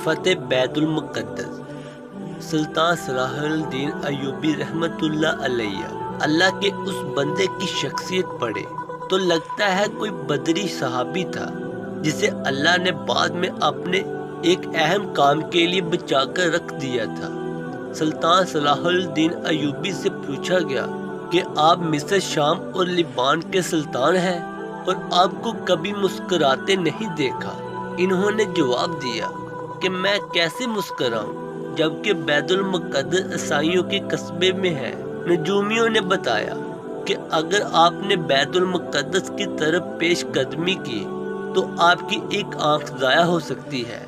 فتح بیت المقدس۔ سلطان صلاح الدین ایوبی رحمت اللہ علیہ اللہ کے اس بندے کی شخصیت پڑھے تو لگتا ہے کوئی بدری صحابی تھا جسے اللہ نے بعد میں اپنے ایک اہم کام کے لیے بچا کر رکھ دیا تھا۔ سلطان صلاح الدین ایوبی سے پوچھا گیا کہ آپ مصر، شام اور لبنان کے سلطان ہیں اور آپ کو کبھی مسکراتے نہیں دیکھا۔ انہوں نے جواب دیا کہ میں کیسے مسکراؤں جبکہ بیت المقدس عیسائیوں کے قصبے میں ہے۔ نجومیوں نے بتایا کہ اگر آپ نے بیت المقدس کی طرف پیش قدمی کی تو آپ کی ایک آنکھ ضائع ہو سکتی ہے۔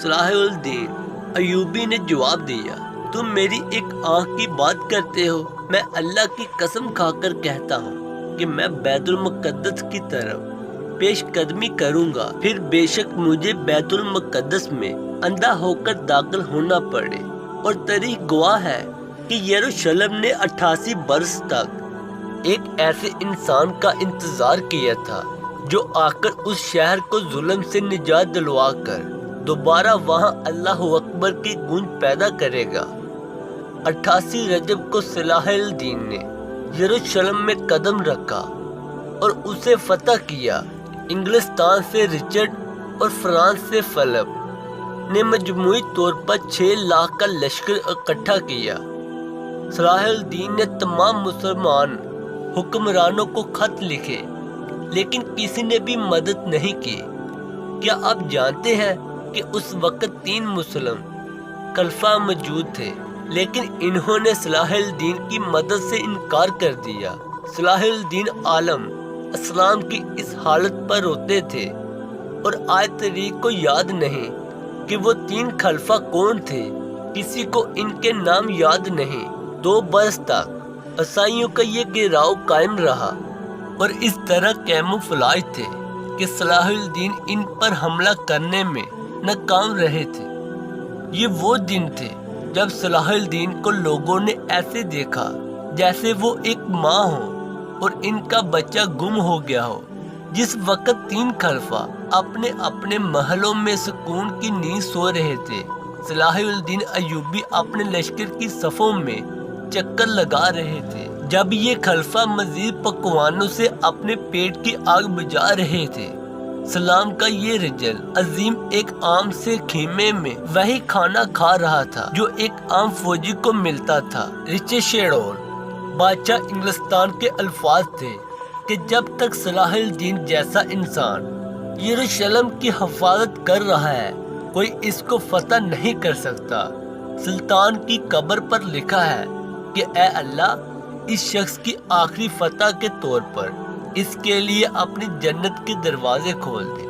صلاح الدین ایوبی نے جواب دیا، تم میری ایک آنکھ کی بات کرتے ہو؟ میں اللہ کی قسم کھا کر کہتا ہوں کہ میں بیت المقدس کی طرف پیش قدمی کروں گا، پھر بے شک مجھے بیت المقدس میں اندھا ہو کر داخل ہونا پڑے۔ اور تاریخ گواہ ہے کہ یروشلم نے 88 برس تک ایک ایسے انسان کا انتظار کیا تھا جو آ کر اس شہر کو ظلم سے نجات دلوا کر دوبارہ وہاں اللہ اکبر کی گونج پیدا کرے گا۔ 88 رجب کو صلاح الدین نے یروشلم میں قدم رکھا اور اسے فتح کیا۔ انگلستان سے رچرڈ اور فرانس سے فلپ نے مجموعی طور پر 6 لاکھ کا لشکر اکٹھا کیا۔ صلاح الدین نے تمام مسلمان حکمرانوں کو خط لکھے لیکن کسی نے بھی مدد نہیں کی۔ کیا آپ جانتے ہیں کہ اس وقت 3 مسلم خلفاء موجود تھے لیکن انہوں نے صلاح الدین کی مدد سے انکار کر دیا۔ صلاح الدین عالم اسلام کی اس حالت پر روتے تھے اور آج تاریخ کو یاد نہیں کہ وہ 3 خلفاء کون تھے، کسی کو ان کے نام یاد نہیں۔ 2 برس تک عیسائیوں کا یہ گھیراؤ قائم رہا اور اس طرح کیموفلاج تھے کہ صلاح الدین ان پر حملہ کرنے میں ناکام رہے تھے۔ یہ وہ دن تھے جب صلاح الدین کو لوگوں نے ایسے دیکھا جیسے وہ ایک ماں ہو اور ان کا بچہ گم ہو گیا ہو۔ جس وقت 3 خلفاء اپنے اپنے محلوں میں سکون کی نیند سو رہے تھے، صلاح الدین ایوبی اپنے لشکر کی صفوں میں چکر لگا رہے تھے۔ جب یہ خلفاء مزید پکوانوں سے اپنے پیٹ کی آگ بجھا رہے تھے، سلام کا یہ رجل عظیم ایک عام سے خیمے میں وہی کھانا کھا رہا تھا جو ایک عام فوجی کو ملتا تھا۔ رچرڈ شیڈول بادشاہ انگلستان کے الفاظ تھے کہ جب تک صلاح الدین جیسا انسان یروشلم کی حفاظت کر رہا ہے کوئی اس کو فتح نہیں کر سکتا۔ سلطان کی قبر پر لکھا ہے کہ اے اللہ، اس شخص کی آخری فتح کے طور پر اس کے لیے اپنی جنت کے دروازے کھول دے۔